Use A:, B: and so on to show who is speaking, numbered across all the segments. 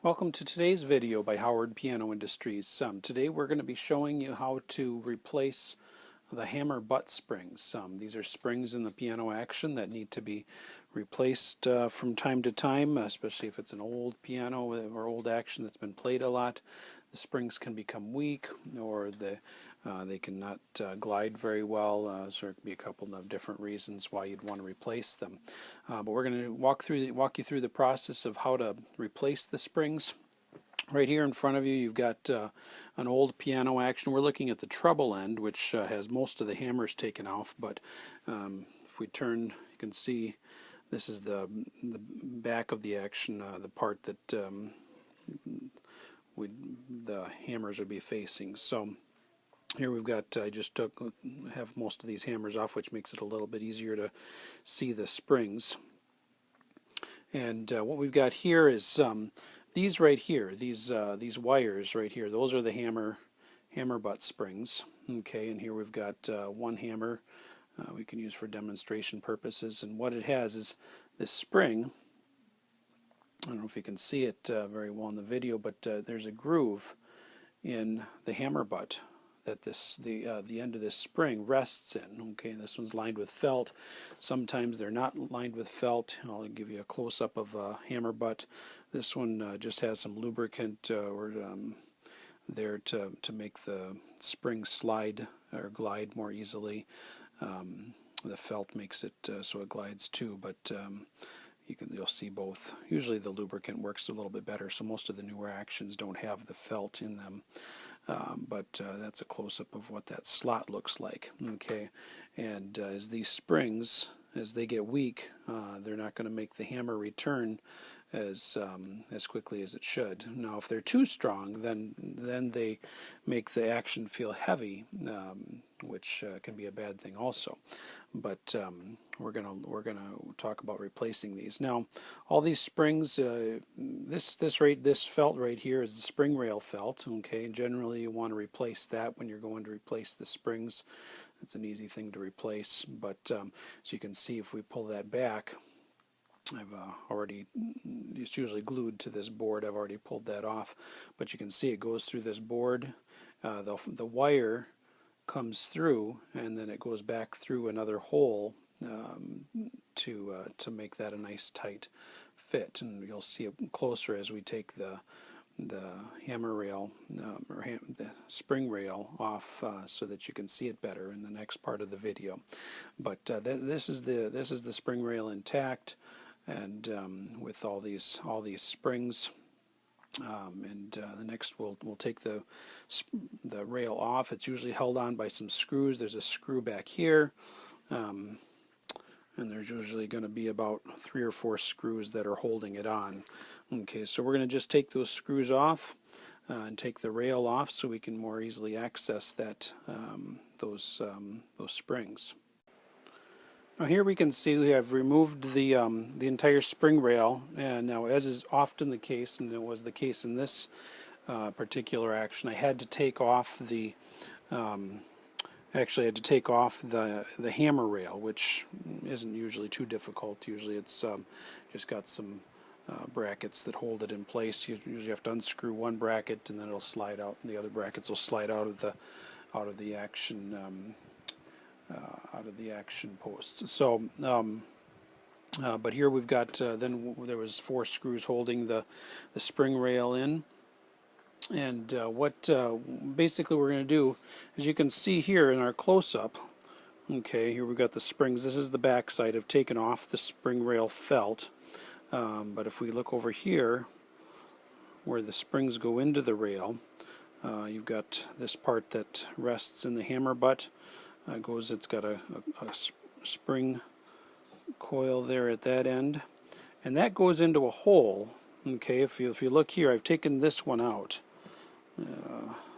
A: Welcome to today's video by Howard Piano Industries. Today we're going to be showing you how to replace the hammer butt springs. These are springs in the piano action that need to be replaced from time to time, especially if it's an old piano or old action that's been played a lot. The springs can become weak, or they cannot glide very well, so there could be a couple of different reasons why you'd want to replace them. But we're going to walk you through the process of how to replace the springs. Right here in front of you, you've got an old piano action. We're looking at the treble end, which has most of the hammers taken off, but if we turn, you can see this is the back of the action, the part that the hammers would be facing. So here we've got, I just have most of these hammers off, which makes it a little bit easier to see the springs. And what we've got here is these right here, these wires right here, those are the hammer butt springs. Okay, and here we've got one hammer we can use for demonstration purposes, and what it has is this spring. I don't know if you can see it very well in the video, but there's a groove in the hammer butt that the end of this spring rests in. Okay, and this one's lined with felt. Sometimes they're not lined with felt. I'll give you a close-up of a hammer butt. This one just has some lubricant there to make the spring slide or glide more easily. The felt makes it so it glides too, but you'll see both. Usually the lubricant works a little bit better, so most of the newer actions don't have the felt in them. But that's a close-up of what that slot looks like. Okay, and as these springs, as they get weak, they're not going to make the hammer return as quickly as it should. Now, if they're too strong, then they make the action feel heavy, which can be a bad thing also. But we're gonna talk about replacing these. Now, all these springs, this felt right here is the spring rail felt. Okay, generally you want to replace that when you're going to replace the springs. It's an easy thing to replace, but as you can see, if we pull that back, I've it's usually glued to this board. I've already pulled that off, but you can see it goes through this board. The wire comes through, and then it goes back through another hole to make that a nice tight fit. And you'll see it closer as we take the hammer rail the spring rail off, so that you can see it better in the next part of the video. But this is the spring rail intact, and with all these springs. The next we'll take the rail off. It's usually held on by some screws. There's a screw back here, and there's usually going to be about 3 or 4 screws that are holding it on. Okay, so we're going to just take those screws off and take the rail off so we can more easily access that those springs. Now here we can see we have removed the entire spring rail, and now, as is often the case, and it was the case in this particular action, I had to take off the actually I had to take off the hammer rail, which isn't usually too difficult. Usually it's just got some brackets that hold it in place. You usually have to unscrew one bracket, and then it'll slide out, and the other brackets will slide out of the action. Out of the action posts. So, but here we've got, then there was 4 screws holding the spring rail in. And what basically we're going to do, as you can see here in our close-up, okay, here we've got the springs. This is the back side. I've taken off the spring rail felt. But if we look over here, where the springs go into the rail, you've got this part that rests in the hammer butt. It's got a spring coil there at that end, and that goes into a hole. Okay, if you look here, I've taken this one out.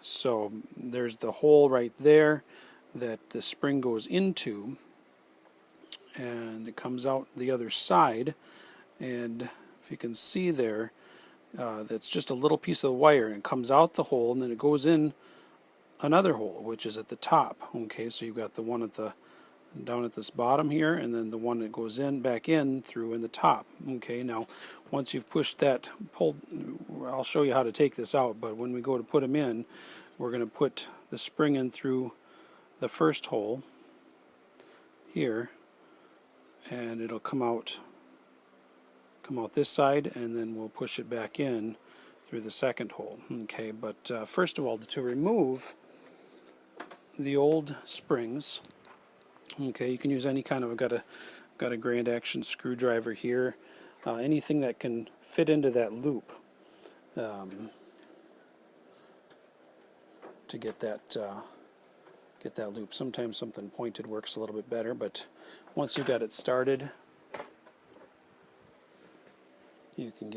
A: So there's the hole right there that the spring goes into, and it comes out the other side. And if you can see there, that's just a little piece of wire, and it comes out the hole, and then it goes in another hole, which is at the top. Okay, so you've got the one down at this bottom here, and then the one that goes in back in through in the top. Okay, now once you've pulled I'll show you how to take this out, but when we go to put them in, we're going to put the spring in through the first hole here, and it'll come out this side, and then we'll push it back in through the second hole. Okay, but first of all, to remove the old springs, okay, you can use any kind of, got a grand action screwdriver here, anything that can fit into that loop to get that loop. Sometimes something pointed works a little bit better, but once you got it started, you can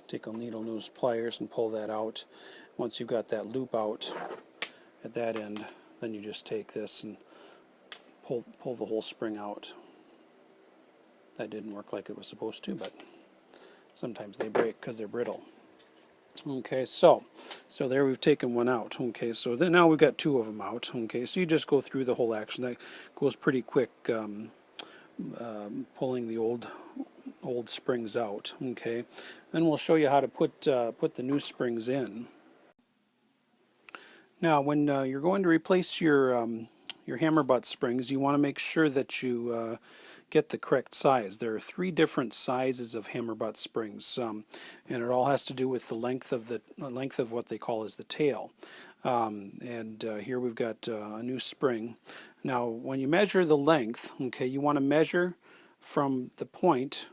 A: take a needle nose pliers and pull that out. Once you've got that loop out at that end, then you just take this and pull the whole spring out. That didn't work like it was supposed to, but sometimes they break because they're brittle. Okay, so there we've taken one out. Okay, so then now we've got two of them out. Okay, so you just go through the whole action. That goes pretty quick, pulling the old springs out. Okay, then we'll show you how to put the new springs in. Now, when you're going to replace your hammer butt springs, you want to make sure that you get the correct size. There are 3 different sizes of hammer butt springs, and it all has to do with the length of what they call as the tail. Here we've got a new spring. Now, when you measure the length, okay, you want to measure from the point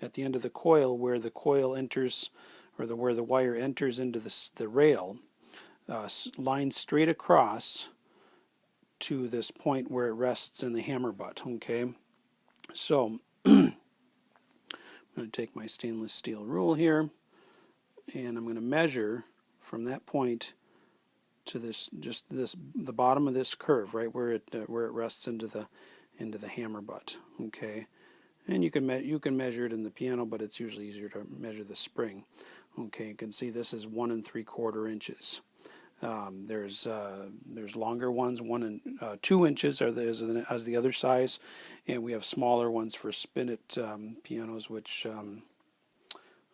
A: at the end of the coil where the coil enters, or where the wire enters into the rail, line straight across to this point where it rests in the hammer butt. Okay, so I'm going to take my stainless steel rule here, and I'm going to measure from that point to the bottom of this curve, right where it rests into the hammer butt. Okay, and you can measure it in the piano, but it's usually easier to measure the spring. Okay, you can see this is 1 3/4 inches. There's longer ones, 1 and 2 inches as the other size, and we have smaller ones for spinet pianos, which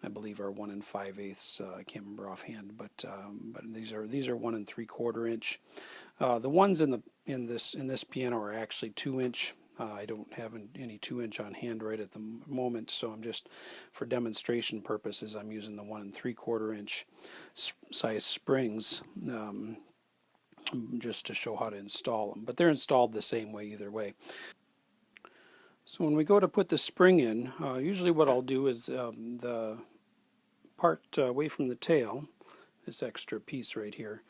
A: I believe are 1 5/8. I can't remember offhand, but these are 1 3/4 inch. The ones in this piano are actually 2 inch. I don't have any 2 inch on hand right at the moment, so I'm just, for demonstration purposes, I'm using the 1 3/4 inch size springs just to show how to install them. But they're installed the same way either way. So when we go to put the spring in, usually what I'll do is the part away from the tail, this extra piece right here,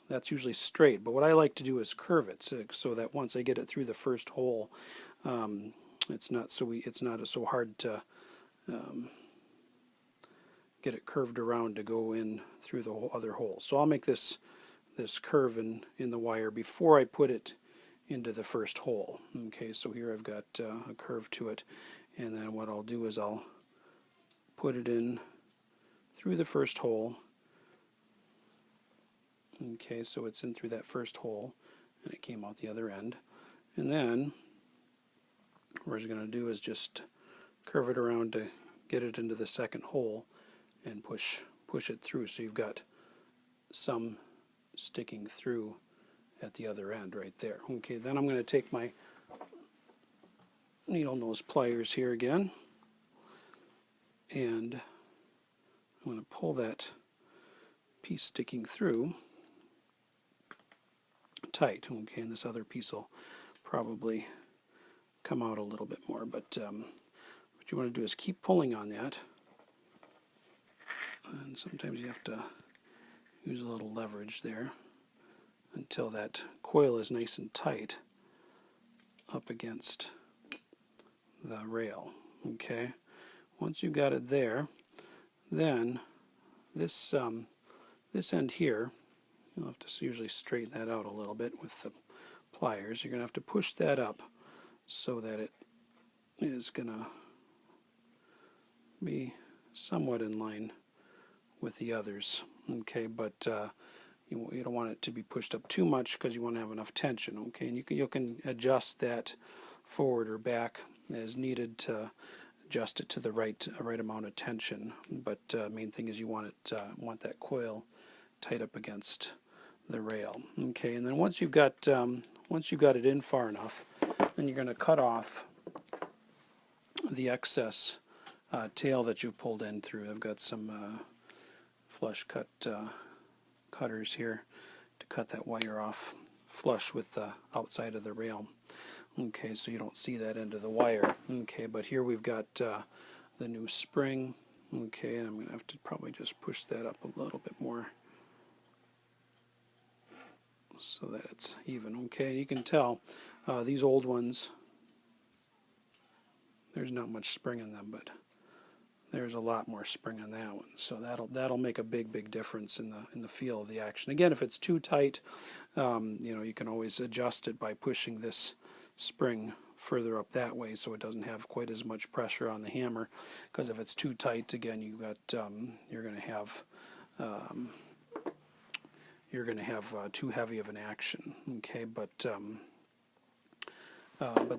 A: that's usually straight, but what I like to do is curve it so that once I get it through the first hole, it's not so hard to get it curved around to go in through the other hole. So I'll make this curve in the wire before I put it into the first hole. Okay, so here I've got a curve to it, and then what I'll do is I'll put it in through the first hole. Okay, so it's in through that first hole, and it came out the other end. And then what we're going to do is just curve it around to get it into the second hole and push it through, so you've got some sticking through at the other end right there. Okay, then I'm going to take my needle nose pliers here again, and I'm going to pull that piece sticking through tight. Okay, and this other piece will probably come out a little bit more, but what you want to do is keep pulling on that, and sometimes you have to use a little leverage there until that coil is nice and tight up against the rail. Okay, once you've got it there, then this end here, you'll have to usually straighten that out a little bit with the pliers. You're going to have to push that up so that it is going to be somewhat in line with the others. Okay, but you don't want it to be pushed up too much because you want to have enough tension. Okay, and you can adjust that forward or back as needed to adjust it to the right amount of tension. But main thing is you want that coil tight up against the rail. Okay, and then once you've got it in far enough, then you're going to cut off the excess tail that you've pulled in through. I've got some flush cut cutters here to cut that wire off flush with the outside of the rail. Okay, so you don't see that end of the wire. Okay, but here we've got the new spring. Okay, and I'm going to have to probably just push that up a little bit more so that it's even. Okay, you can tell these old ones, there's not much spring in them, but there's a lot more spring on that one. So that'll make a big difference in the feel of the action. Again, if it's too tight, you can always adjust it by pushing this spring further up that way so it doesn't have quite as much pressure on the hammer. Because if it's too tight, again, you're going to have too heavy of an action. Okay, but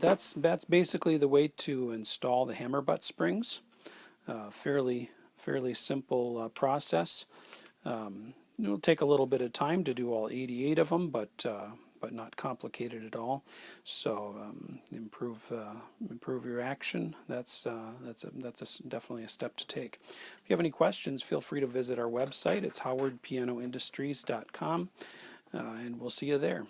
A: that's basically the way to install the hammer butt springs. Fairly simple process. It'll take a little bit of time to do all 88 of them, but not complicated at all. So improve your action. That's definitely a step to take. If you have any questions, feel free to visit our website. It's howardpianoindustries.com, and we'll see you there.